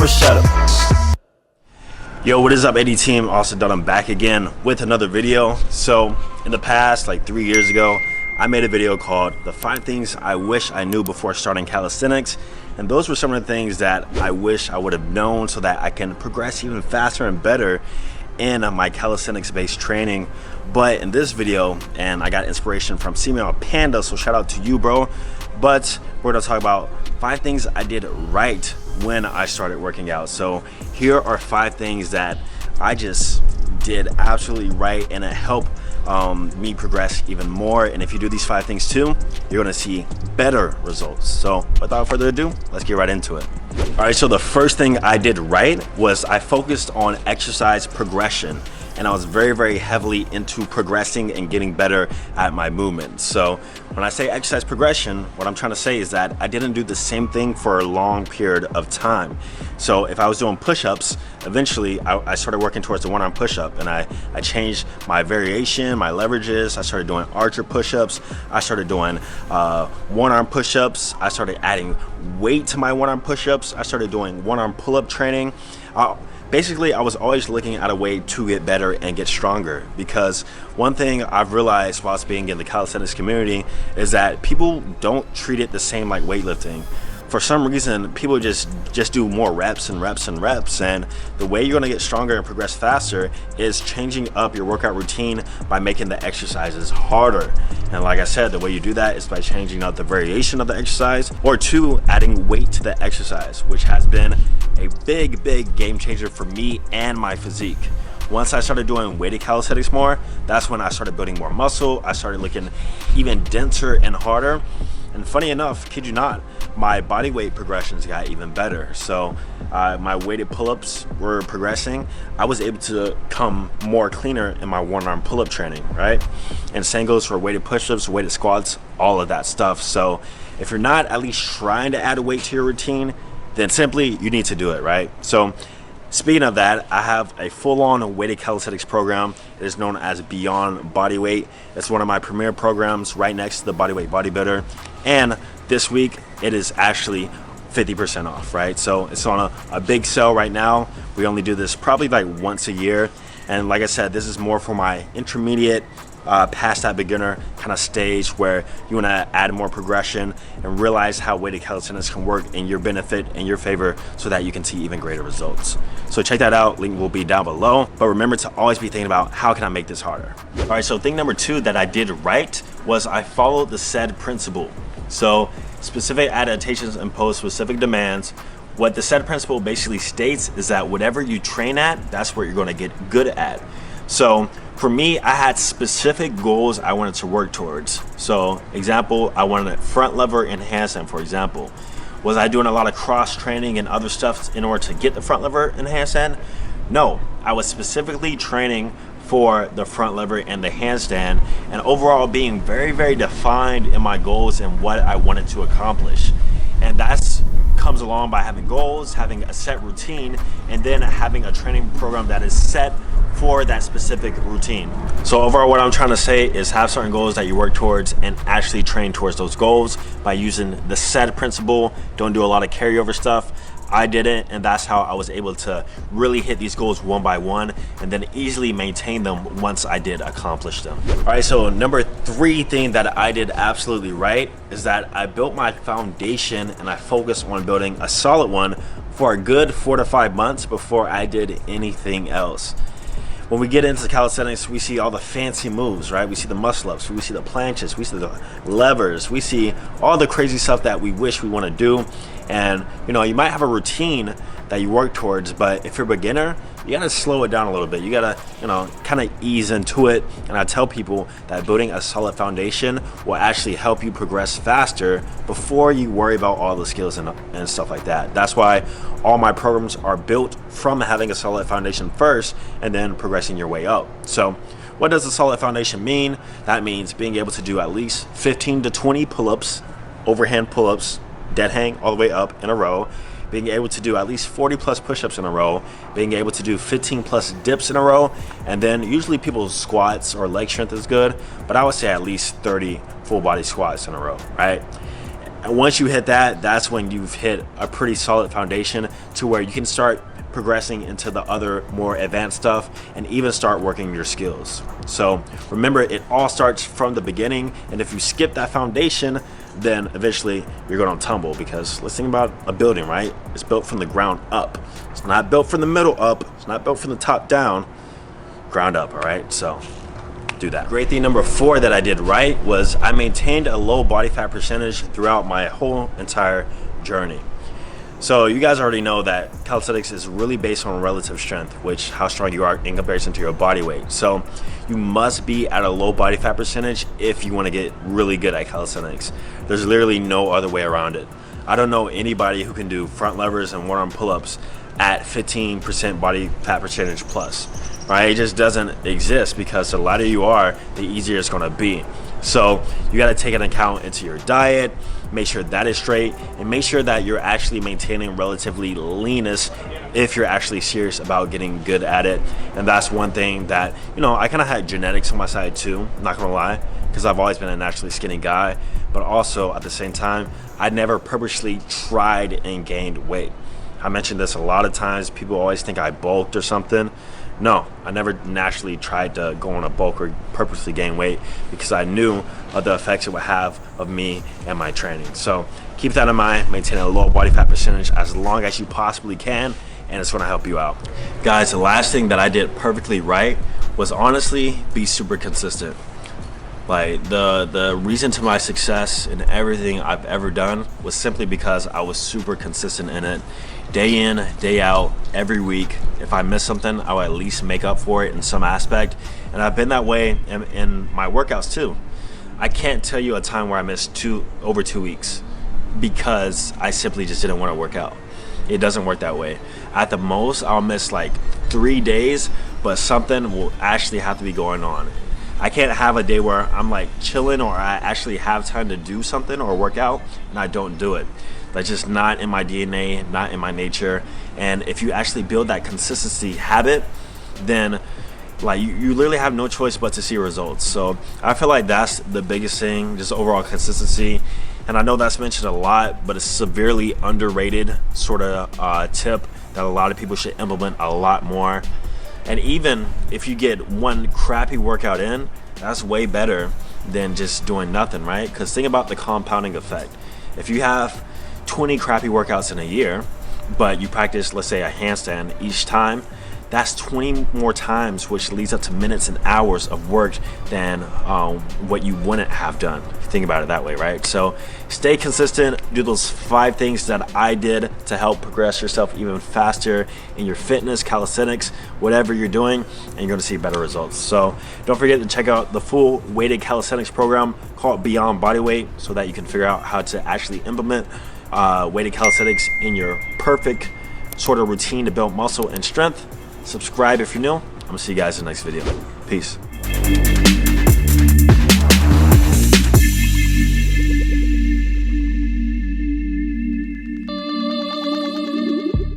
for shut up. Yo, what is up, AD team? Austin Dunham back again with another video. So in the past, like 3 years ago, I made a video called the 5 things I wish I knew before starting calisthenics. And those were some of the things that I wish I would have known so that I can progress even faster and better in my calisthenics based training. But in this video, and I got inspiration from Female Panda, so shout out to you, bro. But we're gonna talk about 5 things I did right when I started working out. So here are 5 things that I just did absolutely right, and it helped me progress even more. And if you do these 5 things too, you're gonna see better results. So without further ado, let's get right into it. All right, so the first thing I did right was I focused on exercise progression. And I was very heavily into progressing and getting better at my movements. So when I say exercise progression, what I'm trying to say is that I didn't do the same thing for a long period of time. So if I was doing push-ups, eventually I started working towards the one-arm push-up, and I changed my variation, my leverages. I started doing archer push-ups. I started doing one-arm push-ups. I started adding weight to my one-arm push-ups. I started doing one-arm pull-up training. Basically, I was always looking at a way to get better and get stronger, because one thing I've realized whilst being in the calisthenics community is that people don't treat it the same like weightlifting. For some reason, people just do more reps and reps and reps, and the way you're gonna get stronger and progress faster is changing up your workout routine by making the exercises harder. And like I said, the way you do that is by changing up the variation of the exercise, or 2, adding weight to the exercise, which has been a big game changer for me and my physique. Once I started doing weighted calisthenics more, that's when I started building more muscle. I started looking even denser and harder. And funny enough, kid you not, my body weight progressions got even better. So my weighted pull-ups were progressing. I was able to come more cleaner in my one-arm pull-up training, right? And same goes for weighted push-ups, weighted squats, all of that stuff. So if you're not at least trying to add weight to your routine, then simply you need to do it, right? So speaking of that, I have a full-on weighted calisthenics program. It is known as Beyond Bodyweight. It's one of my premier programs right next to the Bodyweight Bodybuilder. And this week, it is actually 50% off, right? So it's on a big sale right now. We only do this probably like once a year. And like I said, this is more for my intermediate, past that beginner kind of stage where you want to add more progression and realize how weighted calisthenics can work in your benefit and your favor, so that you can see even greater results. So check that out, link will be down below. But remember to always be thinking about, how can I make this harder? All right, so thing number 2 that I did right was I followed the SAID principle. So specific adaptations impose specific demands. What the SAID principle basically states is that whatever you train at, that's what you're going to get good at. So for me, I had specific goals I wanted to work towards. So example, I wanted a front lever enhancement, for example. Was I doing a lot of cross training and other stuff in order to get the front lever enhancement? No, I was specifically training for the front lever and the handstand, and overall being very defined in my goals and what I wanted to accomplish. And that's comes along by having goals, having a set routine, and then having a training program that is set for that specific routine. So overall, what I'm trying to say is have certain goals that you work towards and actually train towards those goals by using the SAID principle. Don't do a lot of carryover stuff. I didn't, and that's how I was able to really hit these goals one by one and then easily maintain them once I did accomplish them. All right, so number 3 thing that I did absolutely right is that I built my foundation, and I focused on building a solid one for a good 4 to 5 months before I did anything else. When we get into calisthenics, we see all the fancy moves, right? We see the muscle ups, we see the planches, we see the levers, we see all the crazy stuff that we wish we want to do. And you know, you might have a routine that you work towards, but if you're a beginner, you gotta slow it down a little bit. You gotta, you know, kind of ease into it. And I tell people that building a solid foundation will actually help you progress faster before you worry about all the skills and stuff like that. That's why all my programs are built from having a solid foundation first and then progressing your way up. So what does a solid foundation mean? That means being able to do at least 15 to 20 pull-ups, overhand pull-ups, dead hang all the way up in a row, being able to do at least 40 plus push-ups in a row, being able to do 15 plus dips in a row, and then usually people's squats or leg strength is good, but I would say at least 30 full body squats in a row, right? And once you hit that, that's when you've hit a pretty solid foundation to where you can start progressing into the other more advanced stuff and even start working your skills. So remember, it all starts from the beginning, and if you skip that foundation, then eventually you're going to tumble, because let's think about a building, right? It's built from the ground up. It's not built from the middle up. It's not built from the top down. Ground up, all right? So do that. Great thing number 4 that I did right was I maintained a low body fat percentage throughout my whole entire journey. So you guys already know that calisthenics is really based on relative strength, which how strong you are in comparison to your body weight. So you must be at a low body fat percentage if you want to get really good at calisthenics. There's literally no other way around it. I don't know anybody who can do front levers and one-arm pull-ups at 15% body fat percentage plus, right? It just doesn't exist, because the lighter you are, the easier it's going to be. So you got to take an account into your diet, make sure that is straight, and make sure that you're actually maintaining relatively leanness if you're actually serious about getting good at it. And that's one thing that, you know, I kind of had genetics on my side too, not gonna lie, because I've always been a naturally skinny guy, but also at the same time, I never purposely tried and gained weight. I mentioned this a lot of times. People always think I bulked or something. No, I never naturally tried to go on a bulk or purposely gain weight, because I knew of the effects it would have of me and my training. So keep that in mind, maintain a low body fat percentage as long as you possibly can, and it's gonna help you out. Guys, the last thing that I did perfectly right was honestly be super consistent. Like the reason to my success in everything I've ever done was simply because I was super consistent in it. Day in, day out, every week. If I miss something, I will at least make up for it in some aspect. And I've been that way in my workouts too. I can't tell you a time where I missed over 2 weeks because I simply just didn't want to work out. It doesn't work that way. At the most, I'll miss like 3 days, but something will actually have to be going on. I can't have a day where I'm like chilling, or I actually have time to do something or work out and I don't do it. That's just not in my DNA, not in my nature. And if you actually build that consistency habit, then like you literally have no choice but to see results. So I feel like that's the biggest thing, just overall consistency. And I know that's mentioned a lot, but it's severely underrated sort of tip that a lot of people should implement a lot more. And even if you get one crappy workout in, that's way better than just doing nothing, right? Because think about the compounding effect. If you have 20 crappy workouts in a year, but you practice, let's say, a handstand each time, that's 20 more times, which leads up to minutes and hours of work than what you wouldn't have done. Think about it that way, right? So stay consistent, do those 5 things that I did to help progress yourself even faster in your fitness, calisthenics, whatever you're doing, and you're gonna see better results. So don't forget to check out the full weighted calisthenics program called Beyond Bodyweight, so that you can figure out how to actually implement weighted calisthenics in your perfect sort of routine to build muscle and strength. Subscribe if you're new. I'm gonna see you guys in the next video. Peace.